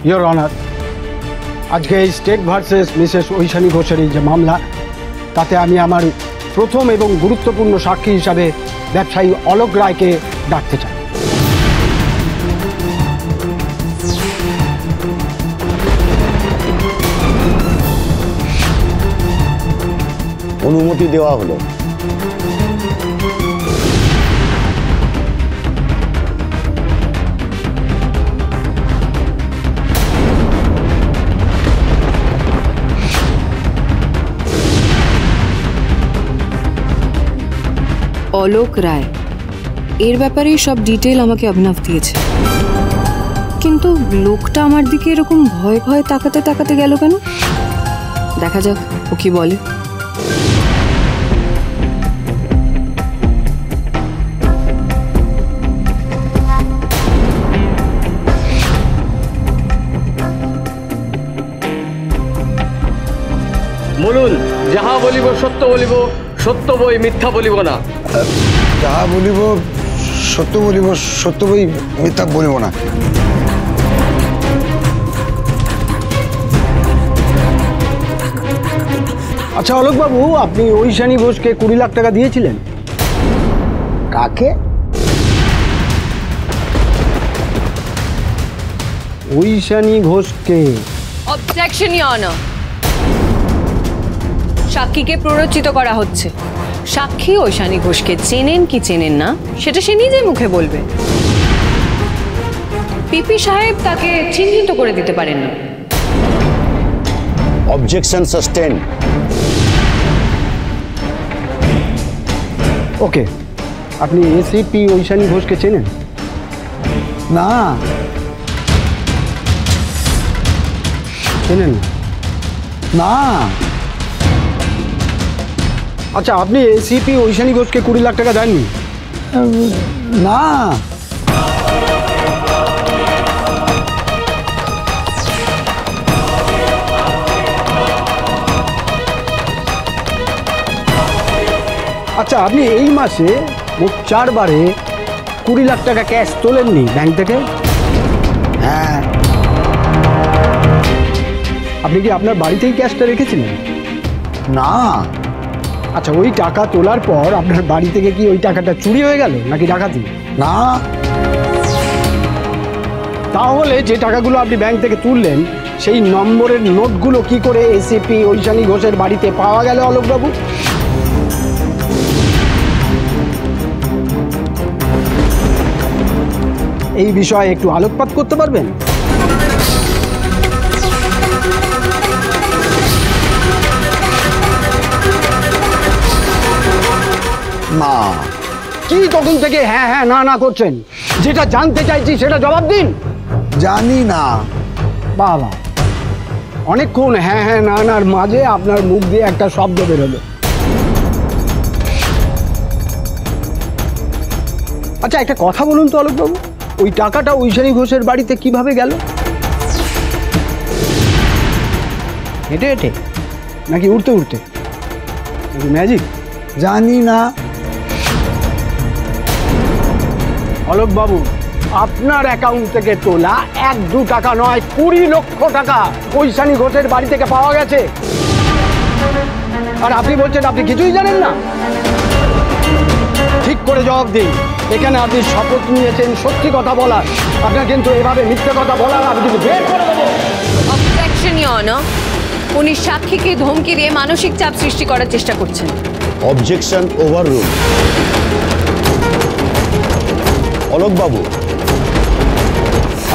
Your honour, আজকে এই state versus Mrs Aishani ঘোষের যে মামলা, তাতে আমি আমার প্রথম এবং গুরুত্বপূর্ণ সাক্ষী হিসাবে ব্যবসায়ী অলোক রায়কে ডাকতে চাই। অনুমতি দেওয়া হলো। অলোক রায়, এর ব্যাপারেই সব ডিটেল আমাকে অভিনব দিয়েছে, কিন্তু লোকটা আমার দিকে এরকম ভয় ভয় তাকাতে তাকাতে গেল কেন? দেখা যাক ও কি বলে। বলুন, যাহা বলিব সত্য বলিব, সত্য বই মিথ্যা বলিব না। যাহা বলিব সত্য বলিব, সত্য বই মিথ্যা বলিব না। আচ্ছা অলোকবাবু, আপনি ঐশানী ঘোষকে 20 লাখ টাকা দিয়েছিলেন? কাকে? ঐশানী ঘোষকে। অবজেকশন ইওর অনার, সাক্ষীকে প্ররোচিত করা হচ্ছে। সাক্ষী ঐশানী ঘোষকে চেনেন কি চেনেন না সেটা সে নিজেই মুখে বলবে। পিপি সাহেব তাকে চিহ্নিত করে দিতে পারেন না। Objection sustain. ওকে, আপনি এসিপি ঐশানী ঘোষকে চেনেন? না। চেনেন না। আচ্ছা, আপনি এসিপি ঐশানী ঘোষকে 20 লাখ টাকা দেননি? না। আচ্ছা, আপনি এই মাসে মোট 4 বারে 20 লাখ টাকা ক্যাশ তোলেননি ব্যাংক থেকে? হ্যাঁ। আপনি কি আপনার বাড়িতেই ক্যাশটা রেখেছিলেন? না। আচ্ছা, ওই টাকা তোলার পর আপনার বাড়ি থেকে কি ওই টাকাটা চুরি হয়ে গেল নাকি ডাকাতি? না। তাহলে যে টাকাগুলো আপনি ব্যাংক থেকে তুললেন সেই নম্বরের নোটগুলো কি করে এসিপি ঐশানী ঘোষের বাড়িতে পাওয়া গেল অলোকবাবু? এই বিষয়ে একটু আলোকপাত করতে পারবেন? না। কি তখন থেকে হ্যাঁ হ্যাঁ না না করছেন? যেটা জানতে চাইছি সেটা জবাব দিন। জানি না। বাবা, অনেকক্ষণ হ্যাঁ হ্যাঁ না নার মাঝে আপনার মুখ দিয়ে একটা শব্দ বেরোলো। আচ্ছা, একটা কথা বলুন তো অলোকবাবু, ওই টাকাটা ঐশানী ঘোষের বাড়িতে কিভাবে গেল? হেঁটে হেঁটে নাকি উঠতে উঠতে? ম্যাজিক? জানি না। অলোকবাবু, আপনার অ্যাকাউন্ট থেকে তোলা 1-2 টাকা নয়, 20 লক্ষ টাকা ঐশানী ঘোষের বাড়ি থেকে পাওয়া গেছে, আর আপনি বলছেন আপনি কিছুই জানেন না? ঠিক করে জবাব দিন। এখানে আপনি শপথ নিয়েছেন সত্যি কথা বলার, আপনার কিন্তু এভাবে মিথ্যে কথা বলার আমি কিন্তু বের করে দেবো। অবজেকশন ইওর অনার, উনি সাক্ষীকে ধমকি দিয়ে মানসিক চাপ সৃষ্টি করার চেষ্টা করছেন। Objection overrule. অলোকবাবু,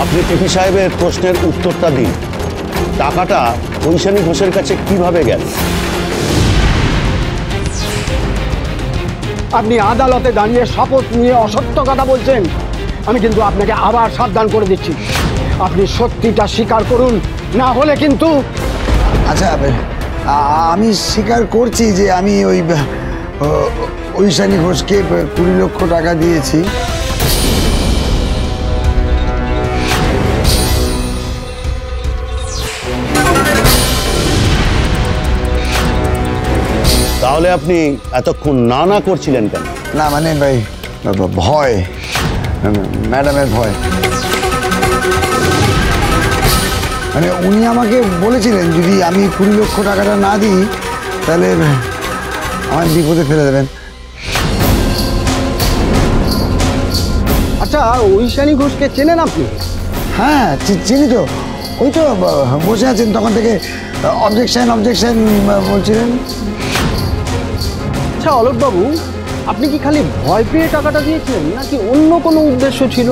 আপনি পিপি সাহেবের প্রশ্নের উত্তরটা দিন। টাকাটা ঐশানী ঘোষের কাছে কিভাবে গেল? আপনি আদালতে দাঁড়িয়ে শপথ নিয়ে অসত্য কথা বলছেন। আমি কিন্তু আপনাকে আবার সাবধান করে দিচ্ছি, আপনি সত্যিটা স্বীকার করুন, না হলে কিন্তু। আচ্ছা, আমি স্বীকার করছি যে আমি ওই ঐশানী ঘোষকে 20 লক্ষ টাকা দিয়েছি। তাহলে আপনি এতক্ষণ না না করছিলেন কেন? না মানে ভাই, ভয়, ম্যাডামের ভয়। মানে উনি আমাকে বলেছিলেন যদি আমি 20 লক্ষ টাকাটা না দিই তাহলে আমার বিপদে ফেলে দেবেন। আচ্ছা, ঐশানী ঘোষকে চেনেন আপনি? হ্যাঁ চিনি তো, ওই তো বসে আছেন তখন থেকে অবজেকশন বলছিলেন। আচ্ছা অলোকবাবু, আপনি কি খালি ভয় পেয়ে টাকাটা দিয়েছিলেন নাকি অন্য কোনো উদ্দেশ্য ছিল?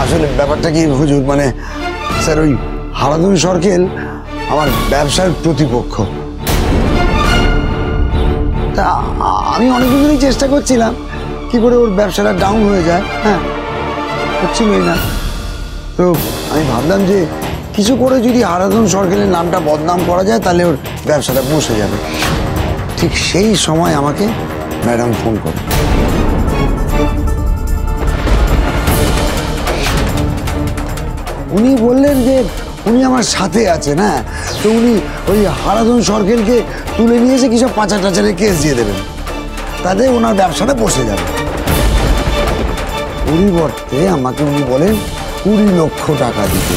আসলে ব্যাপারটা কি হুজুর, মানে স্যার ওই হারাধন সরকেল আমার ব্যবসার প্রতিপক্ষ। তা আমি অনেকদিন ধরেই চেষ্টা করছিলাম কি করে ওর ব্যবসাটা ডাউন হয়ে যায়। হ্যাঁ, হচ্ছিলই না। তো আমি ভাবলাম যে কিছু করে যদি হারাধন সরকেলের নামটা বদনাম করা যায় তাহলে ওর ব্যবসাটা বসে যাবে। ঠিক সেই সময় আমাকে ম্যাডাম ফোন করে। উনি বললেন যে উনি আমার সাথে আছেন। হ্যাঁ, তো উনি ওই হারাধন সরকেলকে তুলে নিয়ে এসে কিছু পাচার টাচারের কেস দিয়ে দেবেন, তাতে ওনার ব্যবসাটা বসে যাবে। পরিবর্তে আমাকে উনি বলেন 20 লক্ষ টাকা দিতে,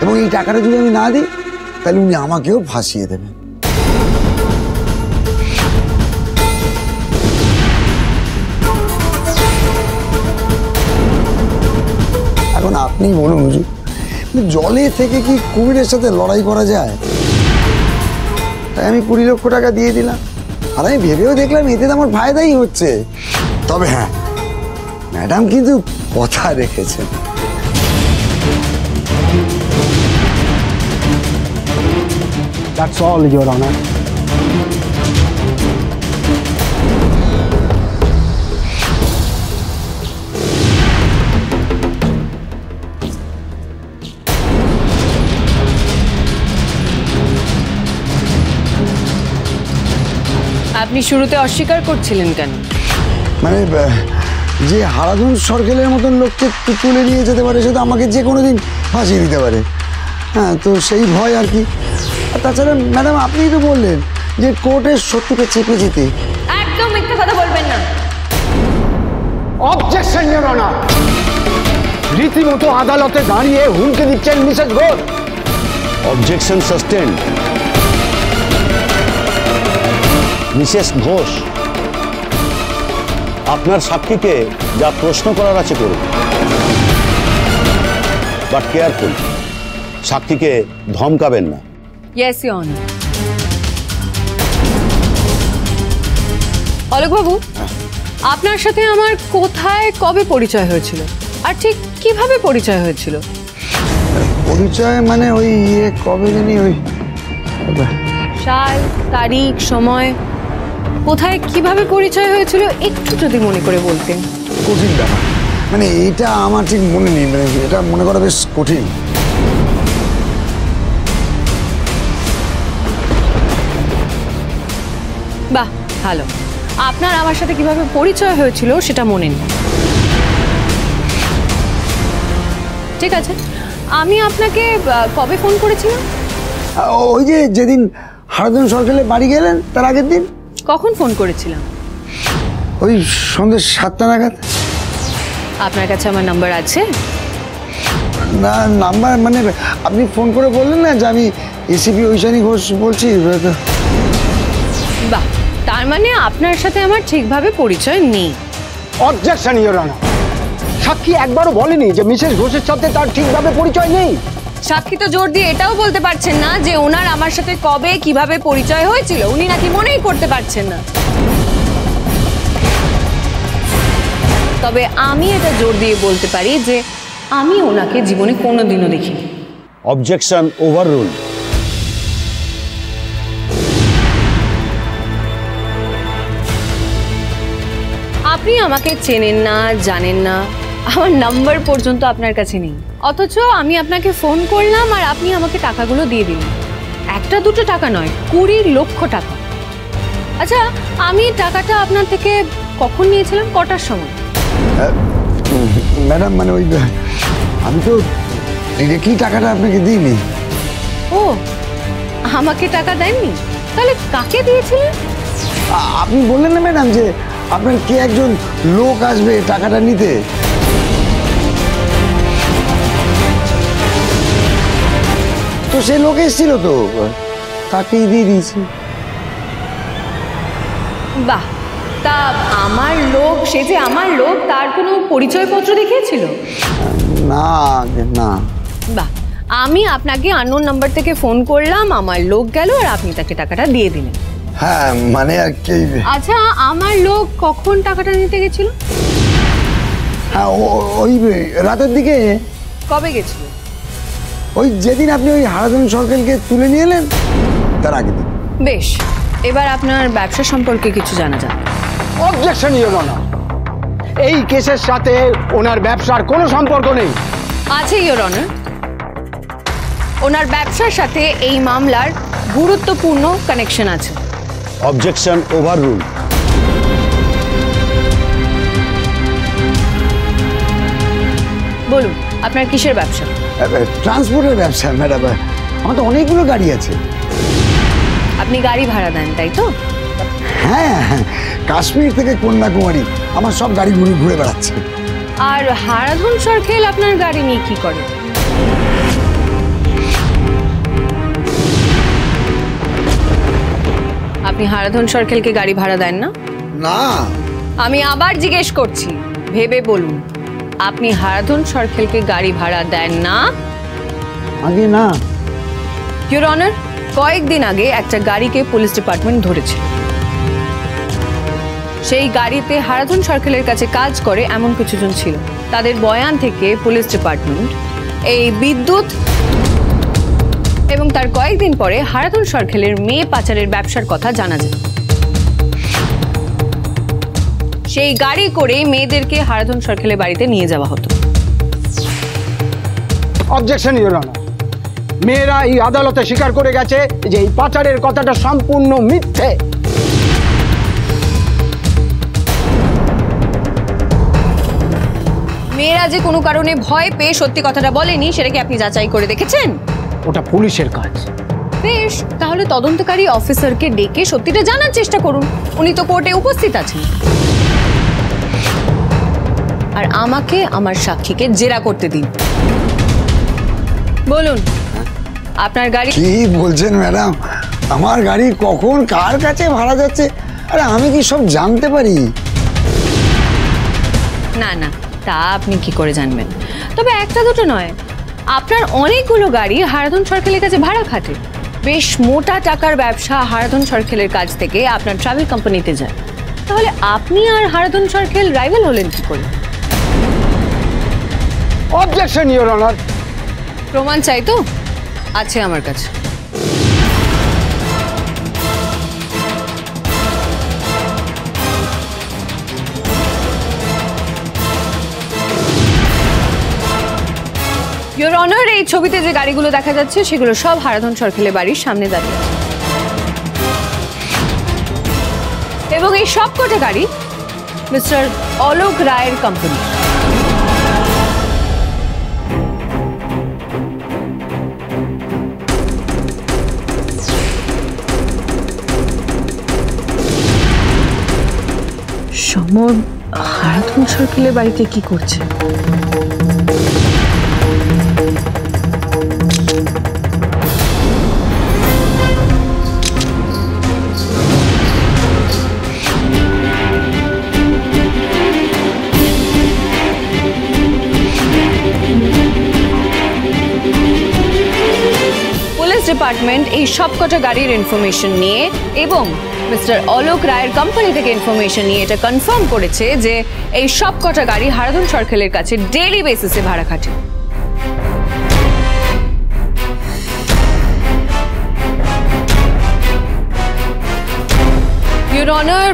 এবং এই টাকাটা যদি আমি না দিই তাহলে উনি আমাকেও ফাঁসিয়ে দেবেন। এখন আপনি বলুন হুজুর, জলে থেকে কি কুমিরের সাথে লড়াই করা যায়? তাই আমি 20 লক্ষ টাকা দিয়ে দিলাম। আর আমি ভেবেও দেখলাম এতে তো আমার ফায়দাই হচ্ছে। তবে হ্যাঁ, ম্যাডাম কিন্তু কথা রেখেছেন। That's all, Your Honor. আপনি শুরুতে অস্বীকার করছিলেন কেন? মানে যে হারাধন সরকেলের মতন লোককে তুলে নিয়ে যেতে পারে সে তো আমাকে যে কোনো দিন ফাঁসিয়ে দিতে পারে। হ্যাঁ, তো সেই ভয় আর কি। আর তাছাড়া ম্যাডাম আপনিই তো বললেন যে কোর্টের সত্যকে চেপে যেতে। একদম মিথ্যে কথা বলবেন না। Objection, your honour. রীতিমতো আদালতে দাঁড়িয়ে হুমকি দিচ্ছেন Mrs Ghosh. Objection sustained. Mrs Ghosh, আপনার সাক্ষীকে যা প্রশ্ন করার আছে করুন, বাট কেয়ারফুল। সাক্ষীকে ধমকাবেন না। Yes your honour. অলোকবাবু, আপনার সাথে আমার কোথায় কবে পরিচয় হয়েছিল আর ঠিক কিভাবে পরিচয় হয়েছিল? পরিচয় মানে ওই কবে জানি ওই সাল, তারিখ, সময়, কোথায় কিভাবে পরিচয় হয়েছিল একটু যদি মনে করে বলতেন। কঠিন ব্যাপার, মানে এটা আমার ঠিক মনে নেই, মানে এটা মনে করা বেশ কঠিন। বাহ, ভালো। আপনার আমার সাথে কিভাবে পরিচয় হয়েছিল সেটা মনে নেই। ঠিক আছে, আমি আপনাকে কবে ফোন করেছিলাম? ওই যে যেদিন হারাধন সরকারের বাড়ি গেলেন তার আগের দিন। কখন ফোন করেছিলাম? ওই সন্ধ্যে 7টা নাগাদ। আপনার কাছে আমার নাম্বার আছে? না, নাম্বার মানে আপনি ফোন করে বললেন না যে আমি এসিপি ঐশানী ঘোষ বলছি। বাহ, তার মানে আপনার সাথে আমার ঠিকভাবে পরিচয় নেই। Objection, your honour. সাক্ষী একবারও বলেনি যে মিসেস ঘোষের সাথে তার ঠিকভাবে পরিচয় নেই। সাক্ষী তো জোর দিয়ে এটাও বলতে পারছেন না যে ওনার আমার সাথে কবে কিভাবে পরিচয় হয়েছিল উনি নাকি মনেই করতে পারছেন না। তবে আমি এটা জোর দিয়ে বলতে পারি যে আমি ওনাকে জীবনে কোনোদিনও দেখিনি। Objection overrule. আপনি আমাকে চেনেন না, জানেন না, আমার নাম্বার পর্যন্ত আপনার কাছে নেই, অথচ আমি আপনাকে ফোন করলাম আর আপনি আমাকে টাকাগুলো দিয়ে দিলেন। একটা দুটো টাকা নয়, 20 লক্ষ টাকা। আচ্ছা, আমি টাকাটা আপনার থেকে কখন নিয়েছিলাম, কটার সময়? ম্যাডাম মানে ওই আমি তো ডিরেক্টলি টাকাটা আপনাকে দিইনি। ও, আমাকে টাকা দেননি? তাহলে কাকে দিয়েছিলেন? আপনি বললেন না ম্যাডাম যে আপনার কে একজন লোক আসবে টাকাটা নিতে। সে লোক এসেছিল তো, তাকেই দিয়ে দিয়েছি। বাহ, তা আমার লোক, সে যে আমার লোক, তার কোনো পরিচয়পত্র দেখিয়েছিল? না না। বাহ, আমি আপনাকে আননোন নাম্বার থেকে ফোন করলাম, আমার লোক গেল আর আপনি তাকে টাকাটা দিয়ে দিলেন। হ্যাঁ মানে আর কি। আচ্ছা, আমার লোক কখন টাকাটা নিতে গেছিল? হ্যাঁ ওই রাতের দিকে। কবে গেছিল? ওই যেদিন আপনি ওই হারাধন সরকারকে তুলে নিয়ে এলেন তার আগের দিন। বেশ, এবার আপনার ব্যবসা সম্পর্কে কিছু জানা যাক। অবজেকশন ইওর অনার, এই কেসের সাথে ওনার ব্যবসার কোনো সম্পর্ক নেই। আছে ইওর অনার, ওনার ব্যবসার সাথে এই মামলার গুরুত্বপূর্ণ কানেকশন আছে। Objection over rule. বলুন, আপনার কিসের ব্যবসা? ট্রান্সপোর্টের ব্যবসা ম্যাডাম, আমার তো অনেকগুলো গাড়ি আছে। আপনি গাড়ি ভাড়া দেন, তাই তো? হ্যাঁ হ্যাঁ, কাশ্মীর থেকে কন্যাকুমারী আমার সব গাড়ি ঘুরে ঘুরে বেড়াচ্ছে। আর হারাধন সরকেল আপনার গাড়ি নিয়ে কি করে? আপনি হারাধন সরকেলকে গাড়ি ভাড়া দেন না? না। আমি আবার জিজ্ঞেস করছি, ভেবে বলুন, আপনি হারাধন সরকেলকে গাড়ি ভাড়া দেন না? আগে না। ইওর অনার, কয়েকদিন আগে একটা গাড়িকে পুলিশ ডিপার্টমেন্ট ধরেছে। সেই গাড়িতে হারাধন সরকেলের কাছে কাজ করে এমন কিছুজন ছিল। তাদের বয়ান থেকে পুলিশ ডিপার্টমেন্ট এই বিদ্যুৎ এবং তার কয়েকদিন পরে হারাধন সরকেলের মেয়ে পাচারের ব্যবসার কথা জানা যায়। সেই গাড়ি করে মেয়েদেরকে হারাধন সরকেলের বাড়িতে নিয়ে যাওয়া হতো। অবজেকশন ইওর অনার, মেয়েরা এই আদালতে স্বীকার করে গেছে যে এই পাচারের কথাটা সম্পূর্ণ মিথ্যে। মেয়েরা যে কোনো কারণে ভয় পেয়ে সত্যি কথাটা বলেনি, সেটা কি আপনি যাচাই করে দেখেছেন? ওটা পুলিশের কাজ। বেশ, তাহলে তদন্তকারী অফিসারকে ডেকে সত্যিটা জানার চেষ্টা করুন। উনি তো কোর্টে উপস্থিত আছেন। আর আমাকে আমার সাক্ষীকে জেরা করতে দিন। বলুন, আপনার গাড়ি? কি বলছেন ম্যাডাম, আমার গাড়ি কখন কার কাছে ভাড়া যাচ্ছে আরে আমি কি সব জানতে পারি? না না, তা আপনি কি করে জানবেন? তবে একটা দুটো নয়, আপনার অনেকগুলো গাড়ি হারাধন সরকেলের কাছে ভাড়া খাটে। বেশ মোটা টাকার ব্যবসা হারাধন সরকেলের কাছ থেকে আপনার ট্রাভেল কোম্পানিতে যায়। তাহলে আপনি আর হারাধন সরকেল রাইভাল হলেন কি করে? Objection your honour. প্রমাণ চাই তো? আছে আমার কাছে। ইওর অনার, এই ছবিতে যে গাড়িগুলো দেখা যাচ্ছে সেগুলো সব হারাধন সরকেলের বাড়ির সামনে দাঁড়িয়ে আছে। এবং এই সব কটা গাড়ি মিস্টার অলোক রায়ের কোম্পানি। সমর হারাধন সরকেলের বাড়িতে কি করছে? পুলিশ ডিপার্টমেন্ট এই সবকটা গাড়ির ইনফরমেশন নিয়ে এবং মিস্টার অলোক রায়ের কোম্পানি থেকে ইনফরমেশন নিয়ে এটা কনফার্ম করেছে যে এই সবকটা গাড়ি হারাধন সরকেলের কাছে ডেইলি বেসিসে ভাড়া খাটে। ইওর অনার,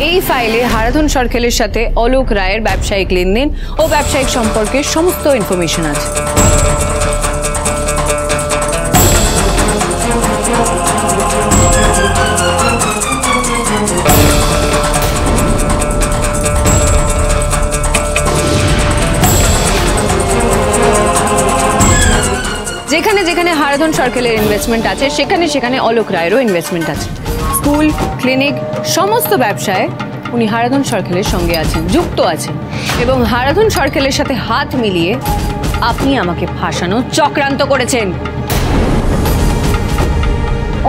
এই ফাইলে হারাধন সরকেলের সাথে অলোক রায়ের ব্যবসায়িক লেনদেন ও ব্যবসায়িক সম্পর্কে সমস্ত ইনফরমেশন আছে। যেখানে যেখানে হারাধন সরকেলের ইনভেস্টমেন্ট আছে সেখানে সেখানে অলোক রায়েরও ইনভেস্টমেন্ট আছে। স্কুল, ক্লিনিক, সমস্ত ব্যবসায় উনি হারাধন সরকেলের সঙ্গে আছেন, যুক্ত আছেন এবং হারাধন সরকেলের সাথে হাত মিলিয়ে আপনি আমাকে ফাঁসানোর চক্রান্ত করেছেন।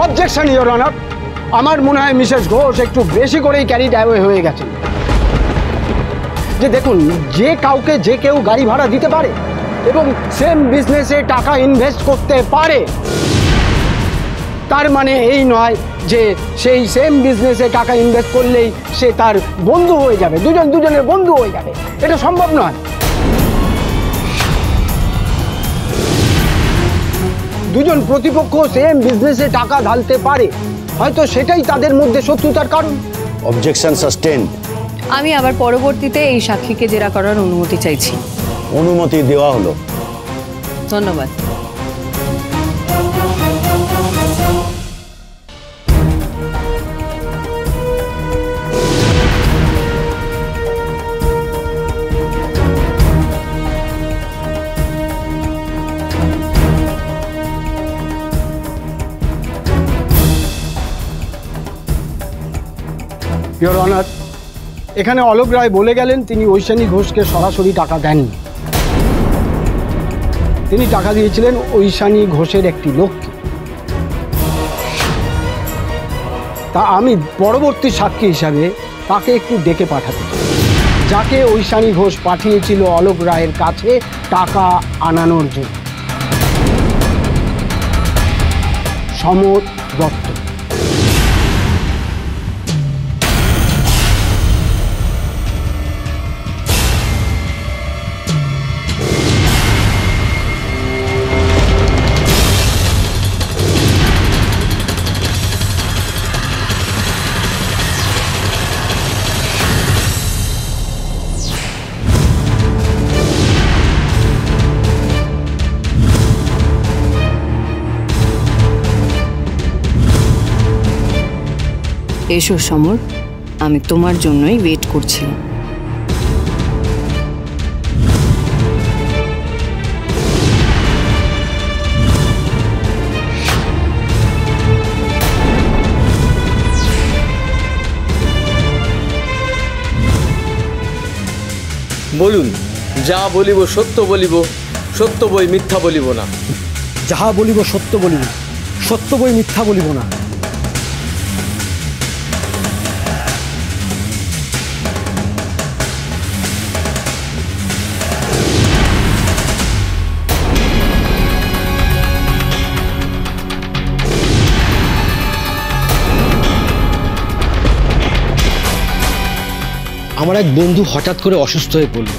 অবজেকশন ইওর অনার, আমার মনে হয় মিসেস ঘোষ একটু বেশি করেই ক্যারিড অ্যাওয়ে হয়ে গেছেন। যে দেখুন, যে কাউকে যে কেউ গাড়ি ভাড়া দিতে পারে এবং সেম বিজনেসে টাকা ইনভেস্ট করতে পারে, তার মানে এই নয় যে সেই সেম বিজনেসে টাকা ইনভেস্ট করলেই সে তার বন্ধু হয়ে যাবে, দুজনের বন্ধু হয়ে যাবে। এটা সম্ভব নয়। দুজন প্রতিপক্ষ সেম বিজনেসে টাকা ঢালতে পারে, হয়তো সেটাই তাদের মধ্যে শত্রুতার কারণ। Objection sustained. আমি আবার পরবর্তীতে এই সাক্ষীকে জেরা করার অনুমতি চাইছি। অনুমতি দেওয়া হলো। ধন্যবাদ। ইওর অনার, এখানে অলোক রায় বলে গেলেন তিনি ঐশানী ঘোষকে সরাসরি টাকা দেননি। তিনি টাকা দিয়েছিলেন ঐশানী ঘোষের একটি লোককে। তা আমি পরবর্তী সাক্ষী হিসাবে তাকে একটু ডেকে পাঠাতে চাই, যাকে ঐশানী ঘোষ পাঠিয়েছিল অলোক রায়ের কাছে টাকা আনানোর জন্য। সমর দত্ত। এসো সমর, আমি তোমার জন্যই ওয়েট করছিলাম। বলুন, যা বলিব সত্য বলিব, সত্য বই মিথ্যা বলিব না। যাহা বলিব সত্য বলিব, সত্য বই মিথ্যা বলিব না। আমার এক বন্ধু হঠাৎ করে অসুস্থ হয়ে পড়ল,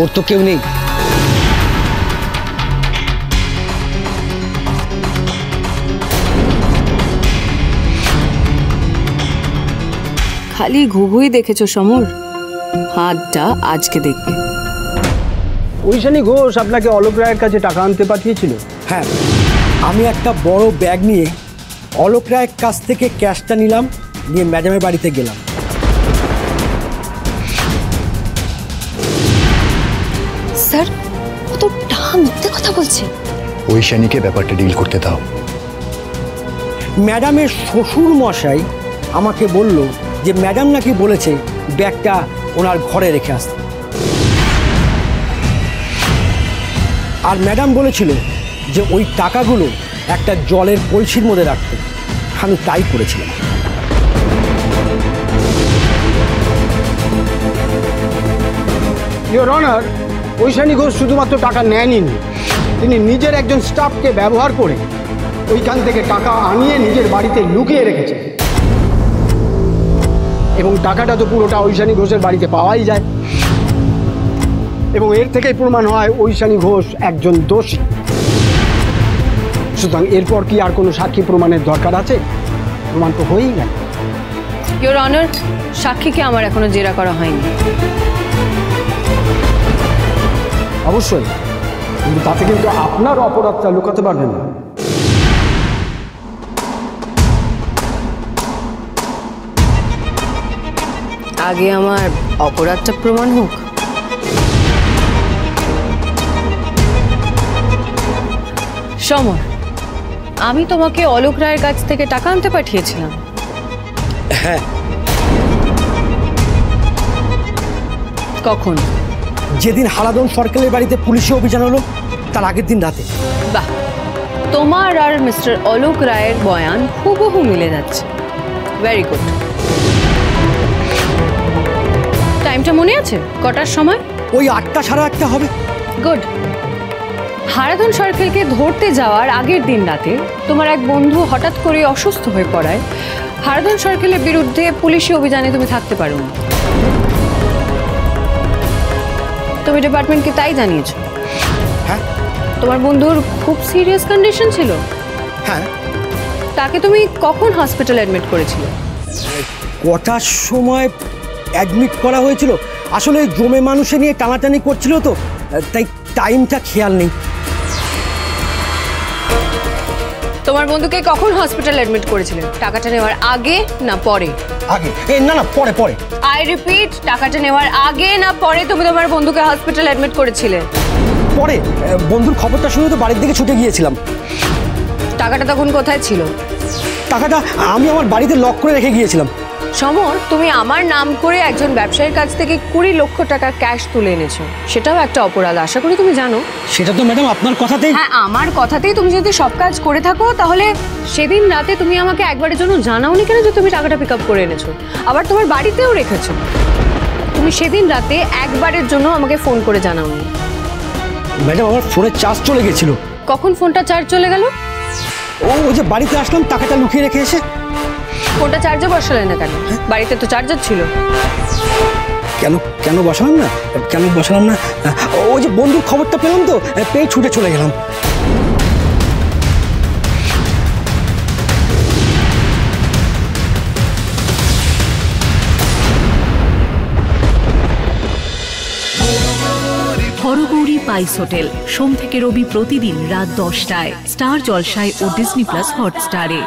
ওর তো কেউ নেই। খালি ঘুঘুই দেখেছো সমর, হাতটা আজকে দেখবে। ঐশানী ঘোষ আপনাকে অলোক রায়ের কাছে টাকা আনতে পাঠিয়েছিল? হ্যাঁ, আমি একটা বড় ব্যাগ নিয়ে অলোক রায়ের কাছ থেকে ক্যাশটা নিলাম, নিয়ে ম্যাডামের বাড়িতে গেলাম। স্যার, ও তো টাকা মিথ্যে কথা বলছে। ঐশানীকে ব্যাপারটা ডিল করতে দাও। ম্যাডামের শ্বশুর মশাই আমাকে বলল যে ম্যাডাম নাকি বলেছে ব্যাগটা ওনার ঘরে রেখে আসতে, আর ম্যাডাম বলেছিল যে ওই টাকাগুলো একটা জলের কলসির মধ্যে রাখতে। আমি তাই করেছিলাম। ইওর অনার, ঐশানী ঘোষ শুধুমাত্র টাকা নেননি, তিনি নিজের একজন স্টাফকে ব্যবহার করে ওইখান থেকে টাকা আনিয়ে নিজের বাড়িতে লুকিয়ে রেখেছেন। এবং টাকাটা তো পুরোটা ঐশানী ঘোষের বাড়িতে পাওয়াই যায়, এবং এর থেকেই প্রমাণ হয় ঐশানী ঘোষ একজন দোষী। সুতরাং এরপর কি আর কোনো সাক্ষী প্রমাণের দরকার আছে? প্রমাণ তো হয়েই গেল। ইওর অনার, সাক্ষীকে আমার এখনো জেরা করা হয়নি। অবশ্যই, কিন্তু তাতে কিন্তু আপনার অপরাধটা লুকাতে পারবেন না। আগে আমার অপরাধটা প্রমাণ হোক। সমর, আমি তোমাকে অলোক রায়ের কাছ থেকে টাকা আনতে পাঠিয়েছিলাম। হ্যাঁ। কখন? যেদিন হারাদন সরকারের বাড়িতে পুলিশি অভিযান হলো তার আগের দিন রাতে। বাহ, তোমার আর মিস্টার অলোক রায়ের বয়ান হুবহু মিলে যাচ্ছে। Very good. টাইমটা মনে আছে? কটার সময়? ওই 8টা সাড়ে 8টা হবে। গুড। হারাধন সরকারকে ধরতে যাওয়ার আগের দিন রাতে তোমার এক বন্ধু হঠাৎ করে অসুস্থ হয়ে পড়ায় হারাধন সরকারের বিরুদ্ধে পুলিশি অভিযানে তুমি থাকতে পারো না। তুমি ডিপার্টমেন্টকে তাই জানিয়েছো? হ্যাঁ। তোমার বন্ধুর খুব সিরিয়াস কন্ডিশন ছিল? হ্যাঁ। তাকে তুমি কখন হসপিটালে অ্যাডমিট করেছিলে? কটার সময় অ্যাডমিট করা হয়েছিল? আসলে জমে মানুষে নিয়ে টানাটানি করছিল তো, তাই টাইমটা খেয়াল নেই। তোমার বন্ধুকে কখন হসপিটালে অ্যাডমিট করেছিলেন? টাকাটা নেওয়ার আগে না পরে? আগে। না না, পরে পরে। আই রিপিট, টাকাটা নেওয়ার আগে না পরে তুমি তোমার বন্ধুকে হসপিটালে অ্যাডমিট করেছিলে? পরে। বন্ধুর খবরটা শুনে তো বাড়ির দিকে ছুটে গিয়েছিলাম। টাকাটা তখন কোথায় ছিল? টাকাটা আমি আমার বাড়িতে লক করে রেখে গিয়েছিলাম। সমর, তুমি আমার নাম করে একজন ব্যবসায়ীর কাছ থেকে 20 লক্ষ টাকা ক্যাশ তুলে এনেছো, সেটাও একটা অপরাধ, আশা করি তুমি জানো। সেটা তো ম্যাডাম আপনার কথাতেই। হ্যাঁ, আমার কথাতেই তুমি যদি সব কাজ করে থাকো তাহলে সেদিন রাতে তুমি আমাকে একবারের জন্য জানাওনি কেন যে তুমি টাকাটা পিক আপ করে এনেছো? আবার তোমার বাড়িতেও রেখেছো। তুমি সেদিন রাতে একবারের জন্য আমাকে ফোন করে জানাওনি। ম্যাডাম, আমার ফোনের চার্জ চলে গেছিল। কখন ফোনটা চার্জ চলে গেল? ওই যে বাড়িতে আসলাম টাকাটা লুকিয়ে রেখে এসে। ফোনটা চার্জে বসালে না কেন? বাড়িতে তো চার্জার ছিল। কেন বসালাম না? ওই যে বন্ধুর খবরটা পেলাম তো, পেয়ে ছুটে চলে গেলাম। হরগৌরী পাইস হোটেল, সোম থেকে রবি প্রতিদিন রাত 10টায় স্টার জলসায় ও ডিজনি প্লাস হটস্টারে।